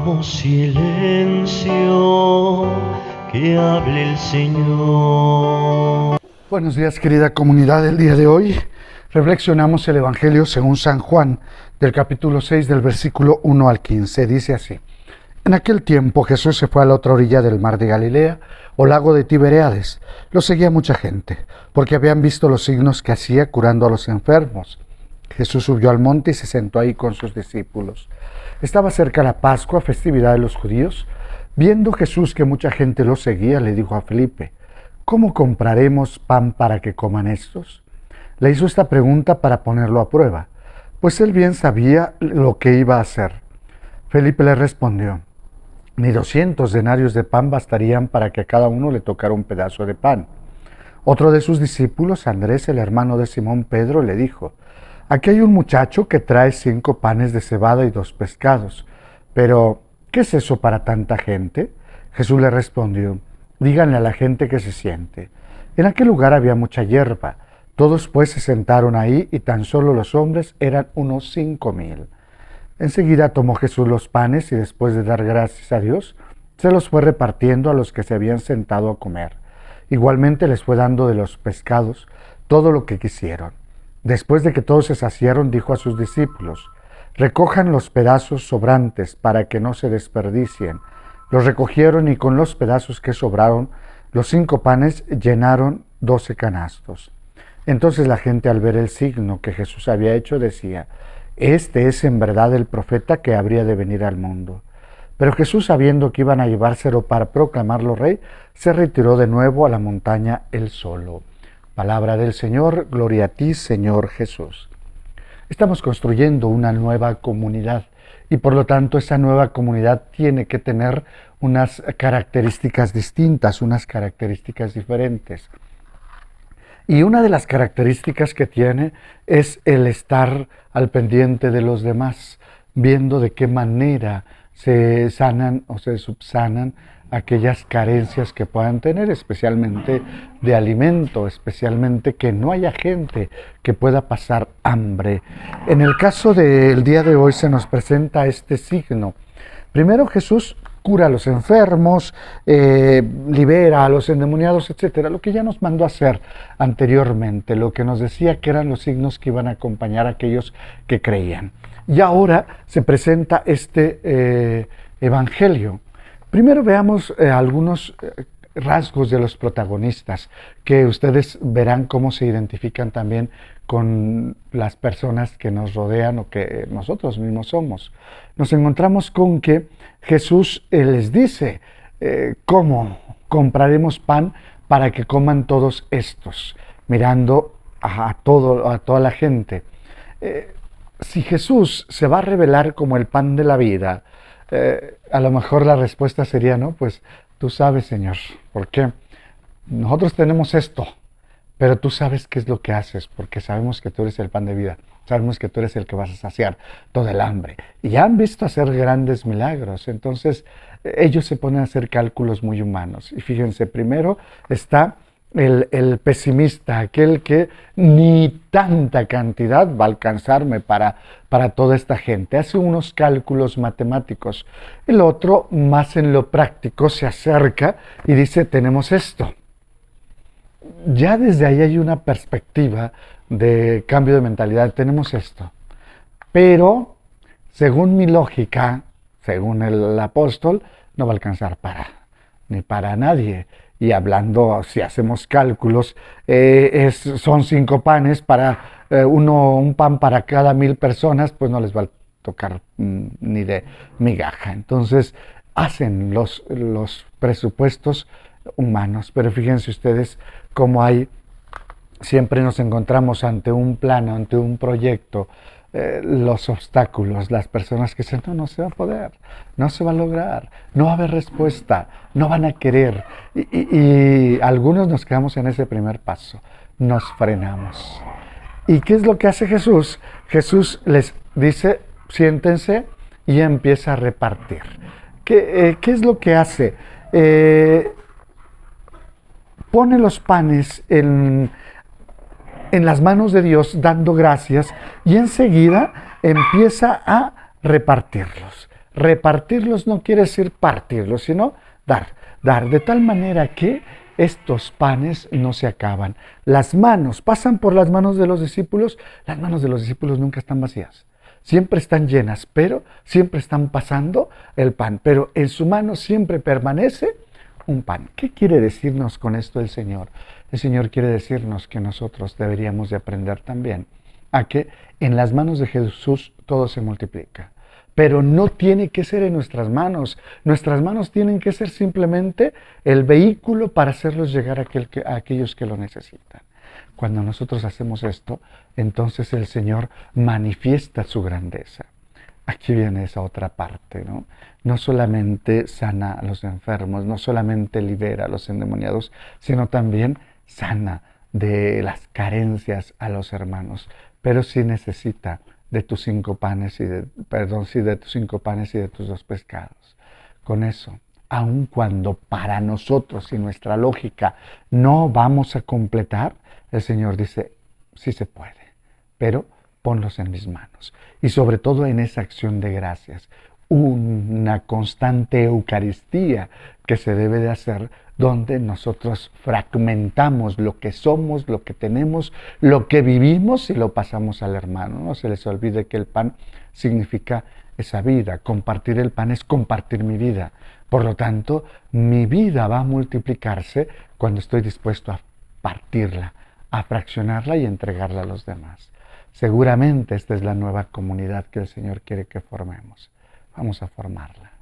Hagamos silencio, que hable el Señor. Buenos días, querida comunidad. El día de hoy reflexionamos el Evangelio según San Juan, del capítulo 6, del versículo 1 al 15. Dice así: En aquel tiempo Jesús se fue a la otra orilla del mar de Galilea, o lago de Tiberíades. Lo seguía mucha gente, porque habían visto los signos que hacía curando a los enfermos. Jesús subió al monte y se sentó ahí con sus discípulos. Estaba cerca la Pascua, festividad de los judíos. Viendo Jesús que mucha gente lo seguía, le dijo a Felipe: ¿Cómo compraremos pan para que coman estos? Le hizo esta pregunta para ponerlo a prueba, pues él bien sabía lo que iba a hacer. Felipe le respondió: Ni 200 denarios de pan bastarían para que a cada uno le tocara un pedazo de pan. Otro de sus discípulos, Andrés, el hermano de Simón Pedro, le dijo: Aquí hay un muchacho que trae 5 panes de cebada y 2 pescados. Pero, ¿qué es eso para tanta gente? Jesús le respondió: Díganle a la gente que se siente. En aquel lugar había mucha hierba. Todos pues se sentaron ahí y tan solo los hombres eran unos 5,000. Enseguida tomó Jesús los panes y después de dar gracias a Dios, se los fue repartiendo a los que se habían sentado a comer. Igualmente les fue dando de los pescados todo lo que quisieron. Después de que todos se saciaron, dijo a sus discípulos: Recojan los pedazos sobrantes para que no se desperdicien. Los recogieron y con los pedazos que sobraron, los 5 panes llenaron 12 canastos. Entonces la gente, al ver el signo que Jesús había hecho, decía: Este es en verdad el profeta que habría de venir al mundo. Pero Jesús, sabiendo que iban a llevárselo para proclamarlo rey, se retiró de nuevo a la montaña él solo. Palabra del Señor, gloria a ti, Señor Jesús. Estamos construyendo una nueva comunidad y por lo tanto esa nueva comunidad tiene que tener unas características distintas, unas características diferentes. Y una de las características que tiene es el estar al pendiente de los demás, viendo de qué manera se sanan o se subsanan aquellas carencias que puedan tener, especialmente de alimento, especialmente que no haya gente que pueda pasar hambre. En el caso del día de hoy se nos presenta este signo. Primero, Jesús cura a los enfermos, libera a los endemoniados, etcétera, lo que ya nos mandó a hacer anteriormente, lo que nos decía que eran los signos que iban a acompañar a aquellos que creían. Y ahora se presenta este evangelio. Primero veamos algunos rasgos de los protagonistas, que ustedes verán cómo se identifican también con las personas que nos rodean o que nosotros mismos somos. Nos encontramos con que Jesús les dice: ¿cómo compraremos pan para que coman todos estos? Mirando a toda la gente. Si Jesús se va a revelar como el pan de la vida, a lo mejor la respuesta sería: no, pues tú sabes, Señor, ¿por qué? Nosotros tenemos esto, pero tú sabes qué es lo que haces, porque sabemos que tú eres el pan de vida, sabemos que tú eres el que vas a saciar todo el hambre. Y ya han visto hacer grandes milagros, entonces ellos se ponen a hacer cálculos muy humanos. Y fíjense, primero está el pesimista, aquel que ni tanta cantidad va a alcanzarme para toda esta gente. Hace unos cálculos matemáticos. El otro, más en lo práctico, se acerca y dice: tenemos esto. Ya desde ahí hay una perspectiva de cambio de mentalidad. Tenemos esto. Pero, según mi lógica, según el apóstol, no va a alcanzar ni para nadie. Y hablando, si hacemos cálculos, son 5 panes para un pan para cada 1,000 personas, pues no les va a tocar ni de migaja. Entonces hacen los presupuestos humanos. Pero fíjense ustedes cómo siempre nos encontramos ante un plano, ante un proyecto, los obstáculos, las personas que dicen: no se va a poder, no se va a lograr, no va a haber respuesta, no van a querer. Y algunos nos quedamos en ese primer paso, nos frenamos. ¿Y qué es lo que hace Jesús? Jesús les dice: siéntense, y empieza a repartir. ¿Qué es lo que hace? Pone los panes en las manos de Dios, dando gracias, y enseguida empieza a repartirlos. Repartirlos no quiere decir partirlos, sino dar, dar, de tal manera que estos panes no se acaban. Las manos, pasan por las manos de los discípulos nunca están vacías. Siempre están llenas, pero siempre están pasando el pan. Pero en su mano siempre permanece un pan. ¿Qué quiere decirnos con esto el Señor? El Señor quiere decirnos que nosotros deberíamos de aprender también a que en las manos de Jesús todo se multiplica. Pero no tiene que ser en nuestras manos tienen que ser simplemente el vehículo para hacerlos llegar a aquellos que lo necesitan. Cuando nosotros hacemos esto, entonces el Señor manifiesta su grandeza. Aquí viene esa otra parte, ¿no? No solamente sana a los enfermos, no solamente libera a los endemoniados, sino también sana de las carencias a los hermanos. Pero sí necesita de tus 5 panes de tus 5 panes y de tus 2 pescados. Con eso, aun cuando para nosotros y nuestra lógica no vamos a completar, el Señor dice, sí se puede, pero ponlos en mis manos. Y sobre todo en esa acción de gracias, una constante Eucaristía que se debe de hacer, donde nosotros fragmentamos lo que somos, lo que tenemos, lo que vivimos y lo pasamos al hermano. No se les olvide que el pan significa esa vida. Compartir el pan es compartir mi vida. Por lo tanto, mi vida va a multiplicarse cuando estoy dispuesto a partirla, a fraccionarla y entregarla a los demás. Seguramente esta es la nueva comunidad que el Señor quiere que formemos. Vamos a formarla.